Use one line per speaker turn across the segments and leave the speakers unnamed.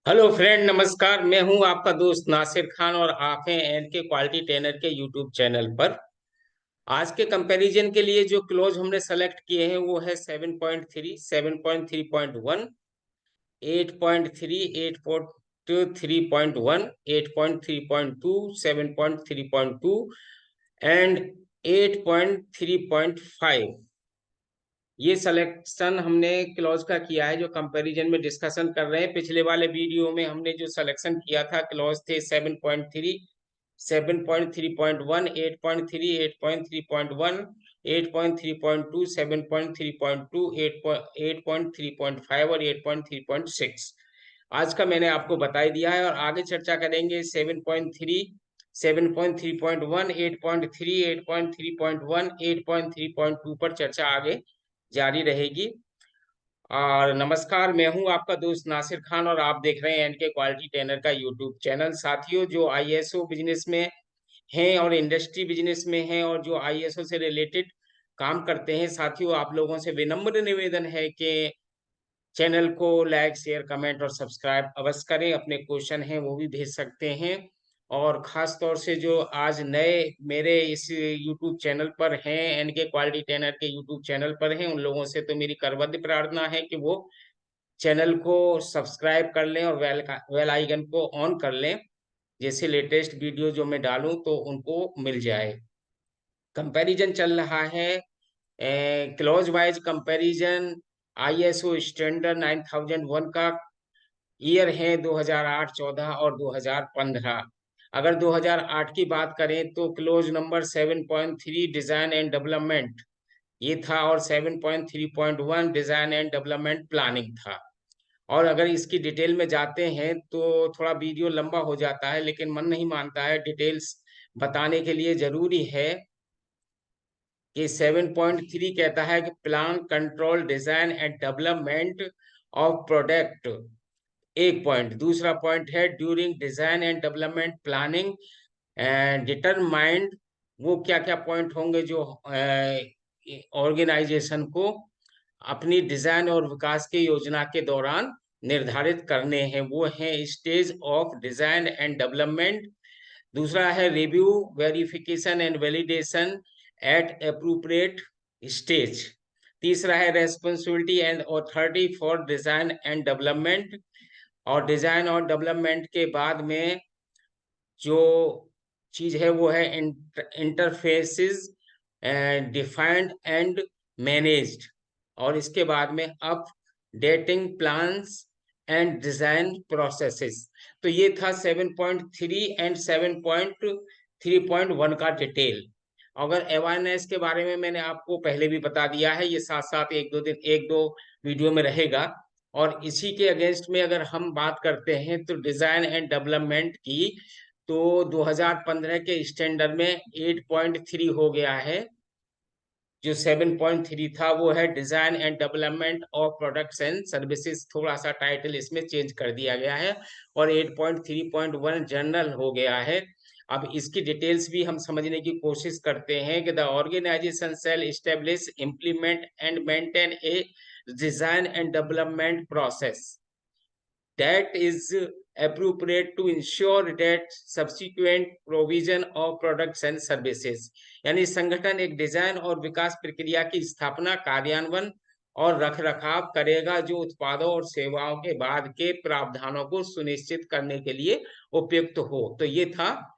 Hello friend, नमस्कार। मैं हूं आपका दोस्त नासिर खान और आप हैं एन के क्वालिटी ट्रेनर के यूट्यूब चैनल पर। आज के कंपैरिजन के लिए जो क्लोज हमने सेलेक्ट किए हैं वो है 7.3, 7.3.1, 8.3, 8.3.1, 8.3.2, 7.3.2 एंड 8.3.5। ये सिलेक्शन हमने क्लॉज का किया है जो कंपैरिजन में डिस्कशन कर रहे हैं। पिछले वाले वीडियो में हमने जो सिलेक्शन किया था क्लॉज थे 7.3, 7.3.1, 8.3, 8.3.1, 8.3.2, 7.3.2, 8.3.5 और 8.3.6। आज का मैंने आपको बता ही दिया है और आगे चर्चा करेंगे 7.3, 7.3.1, 8.3, 8.3.1, 8.3.2 पर चर्चा आगे जारी रहेगी। और नमस्कार, मैं हूं आपका दोस्त नासिर खान और आप देख रहे हैं एनके क्वालिटी ट्रेनर का यूट्यूब चैनल। साथियों, जो आईएसओ बिजनेस में हैं और इंडस्ट्री बिजनेस में हैं और जो आईएसओ से रिलेटेड काम करते हैं, साथियों आप लोगों से विनम्र निवेदन है कि चैनल को लाइक, शेयर, कमेंट और सब्सक्राइब अवश्य करें। अपने क्वेश्चन हैं वो भी भेज सकते हैं। और खास तौर से जो आज नए मेरे इस यूट्यूब चैनल पर हैं, एनके क्वालिटी ट्रेनर के यूट्यूब चैनल पर हैं, उन लोगों से तो मेरी करबद्ध प्रार्थना है कि वो चैनल को सब्सक्राइब कर लें और बेल आइकन को ऑन कर लें, जैसे लेटेस्ट वीडियो जो मैं डालूं तो उनको मिल जाए। कंपैरिजन चल रहा है close wise comparison ISO standard 9001 का। ईयर है 2008, 14 और 2015। अगर 2008 की बात करें तो close number 7.3 design and development ये था और 7.3.1 डिजाइन एंड डेवलपमेंट प्लानिंग था। और अगर इसकी डिटेल में जाते हैं तो थोड़ा वीडियो लंबा हो जाता है, लेकिन मन नहीं मानता है। डिटेल्स बताने के लिए जरूरी है कि 7.3 कहता है कि plan, control, design and development of product, एक पॉइंट। दूसरा पॉइंट है during design and development planning and determined. वो क्या क्या पॉइंट होंगे जो ऑर्गेनाइजेशन को अपनी डिजाइन और विकास की योजना के दौरान निर्धारित करने हैं, वो है stage of design and development. दूसरा है review, verification and validation eight appropriate stage. तीसरा है responsibility and authority for design and development. और डिजाइन और डेवलपमेंट के बाद में जो चीज है वो है इंटरफेसेस डिफाइंड एंड मैनेज्ड। और इसके बाद में updating plans and design processes. तो ये था 7.3 एंड 7.3.1 का डिटेल। अगर अवेयरनेस के बारे में मैंने आपको पहले भी बता दिया है, ये साथ साथ एक दो वीडियो में रहेगा। और इसी के अगेंस्ट में अगर हम बात करते हैं तो डिजाइन एंड डेवलपमेंट की, तो 2015 के स्टैंडर्ड में 8.3 हो गया है। जो 7.3 था वो है design and development of products and services, थोड़ा सा टाइटल इसमें चेंज कर दिया गया है। और 8.3.1 जनरल हो गया है। अब इसकी डिटेल्स भी हम समझने की कोशिश करते हैं कि the organization shall establish, implement and maintain a design and development process that is appropriate to ensure that subsequent provision of products and services। यानी संगठन एक डिजाइन और विकास प्रक्रिया की स्थापना, कार्यान्वयन और रखरखाव करेगा जो उत्पादों और सेवाओं के बाद के प्रावधानों को सुनिश्चित करने के लिए उपयुक्त हो। तो ये था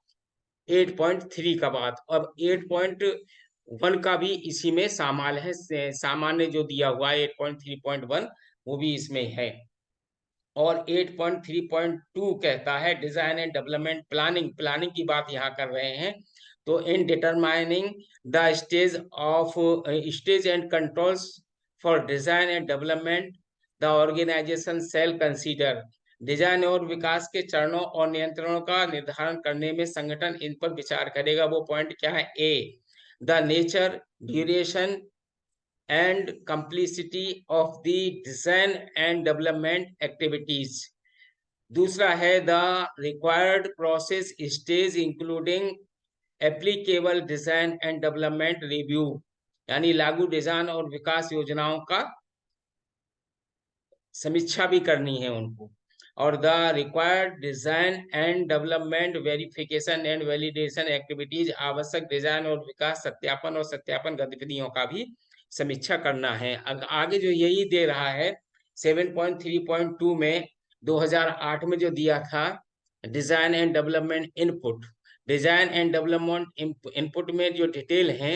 8.3 का बात। अब 8.1 का भी इसी में शामिल है, सामान्य जो दिया हुआ है 8.3.1 वो भी इसमें है। और 8.3.2 कहता है design and development planning, planning की बात यहाँ कर रहे हैं। तो in determining the stage and controls for design and development the organization shall consider. Design और विकास के चरणों और नियंत्रणों का निर्धारण करने में संगठन इन पर विचार करेगा। वो पॉइंट क्या है? A, the nature, duration and complicity of the design and development activities। दूसरा है the required process stage including applicable design and development review, यानी लागू डिजाइन और विकास योजनाओं का समीक्षा भी करनी है उनको। और the required design and development verification and validation activities, आवश्यक डिजाइन और विकास सत्यापन और सत्यापन गतिविधियों का भी समीक्षा करना है। आगे जो यही दे रहा है 7.3.2 में 2008 में जो दिया था design and development input, design and development input में जो डिटेल है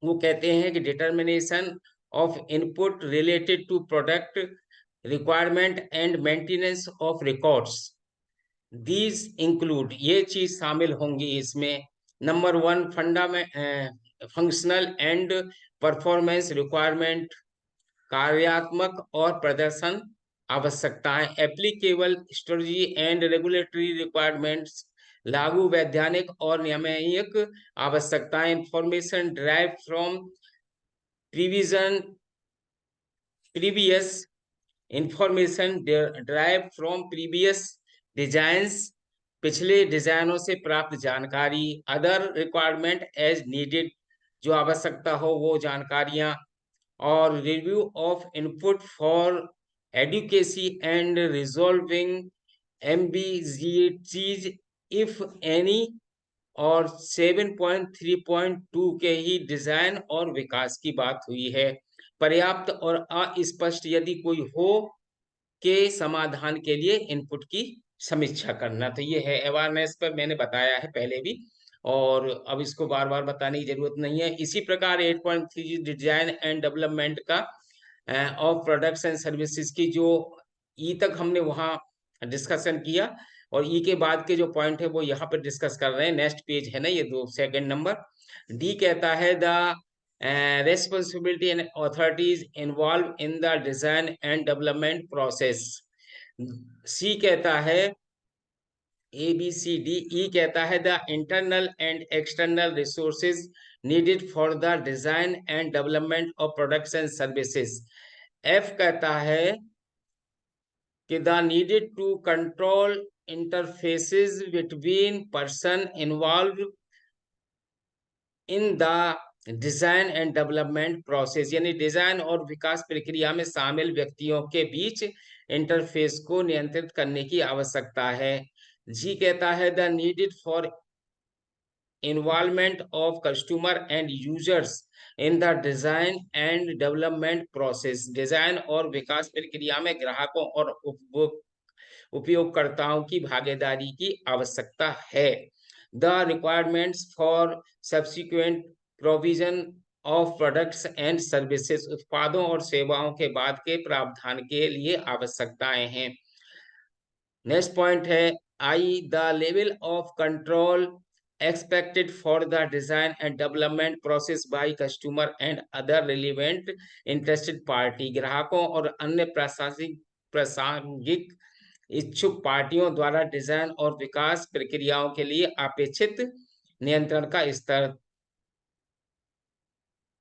वो कहते हैं कि determination of input related to product requirement and maintenance of records, these include, ये चीज शामिल होंगी इसमें। Number 1 functional and performance requirement, कार्यात्मक और प्रदर्शन आवश्यकताएं, applicable strategy and regulatory requirements, लागू वैधानिक और नियामक आवश्यकताएं, information drive from previous information drive from previous designs, पिछले डिजाइनों से प्राप्त जानकारी, अदर रिक्वायरमेंट एज नीडेड, जो आवश्यकता हो वो जानकारियां, और review of input for adequacy and resolving ambiguities if any, और 7.3.2 के ही डिजाइन और विकास की बात हुई है। पर्याप्त और अस्पष्ट यदि कोई हो के समाधान के लिए इनपुट की समीक्षा करना। तो ये है अवेयरनेस पर, मैंने बताया है पहले भी और अब इसको बार बार बताने की जरूरत नहीं है। इसी प्रकार 8.3 डिजाइन एंड डेवलपमेंट का ऑफ प्रोडक्ट्स एंड सर्विसेज की जो ई तक हमने वहाँ डिस्कशन किया, और ई के बाद के जो पॉइंट है वो यहाँ पर डिस्कस कर रहे हैं। नेक्स्ट पेज है ना ये, 2 नंबर। डी कहता है the responsibility and authorities involved in the design and development process। सी कहता है ABCD। ई कहता है the internal and external resources needed for the design and development of products and services। F कहता है कि the needed to control interfaces between person involved in the design and development process, यानी design और विकास प्रक्रिया में शामिल व्यक्तियों के बीच इंटरफेस को नियंत्रित करने की आवश्यकता है। जी कहता है the needed for involvement of customer and users in the design and development process, design और विकास प्रक्रिया में ग्राहकों और उपयोगकर्ताओं की भागीदारी की आवश्यकता है। The requirements for subsequent provision of products and services, उत्पादों और सेवाओं के बाद के प्रावधान के लिए आवश्यकताएं हैं। नेक्स्ट पॉइंट है I the level of control expected for the design and development process by customer and other relevant interested party, ग्राहकों और अन्य प्रासंगिक इच्छुक पार्टियों द्वारा डिजाइन और विकास प्रक्रियाओं के लिए अपेक्षित नियंत्रण का स्तर।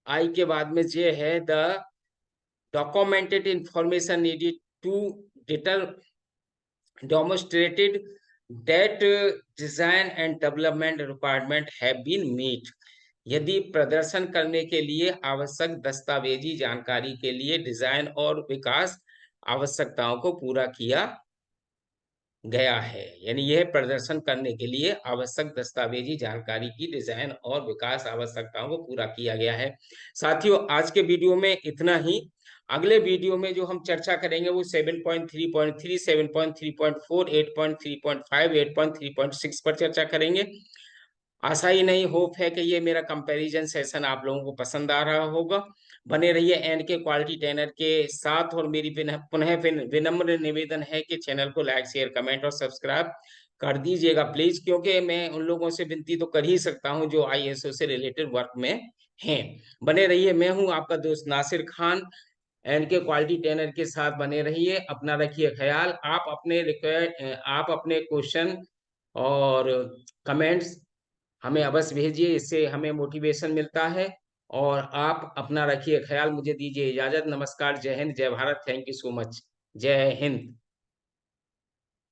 आई के बाद में जे है the documented information needed to demonstrated that design and development requirement have been met, यदि प्रदर्शन करने के लिए आवश्यक दस्तावेजी जानकारी के लिए डिजाइन और विकास आवश्यकताओं को पूरा किया गया है, यानी यह प्रदर्शन करने के लिए आवश्यक दस्तावेजी जानकारी की डिजाइन और विकास आवश्यकताओं को पूरा किया गया है। साथियों आज के वीडियो में इतना ही। अगले वीडियो में जो हम चर्चा करेंगे वो 7.3.3, 7.3.4, 8.3.5, 8.3.6 पर चर्चा करेंगे। आशा ही नहीं, होप है कि ये मेरा कंपैरिजन सेशन आप लोगों को पसंद आ रहा होगा। बने रहिए एंड के क्वालिटी ट्रेनर के साथ, और मेरी पुनः विनम्र निवेदन है कि चैनल को लाइक शेयर कमेंट और सब्सक्राइब कर दीजिएगा प्लीज, क्योंकि मैं उन लोगों से विनती तो कर ही सकता हूं जो ISO से रिलेटेड वर्क में हैं। बने रहिए, मैं हूं आपका दोस्त नासिर खान, एंड के क्वालिटी ट्रेनर के साथ बने रहिए। अपना रखिए ख्याल। आप अपने क्वेश्चन और कमेंट्स हमें अवश्य भेजिए, इससे हमें मोटिवेशन मिलता है। और आप अपना रखिए ख्याल, मुझे दीजिए इजाजत। नमस्कार, जय हिंद, जय Bharat, thank you so much, जय हिंद।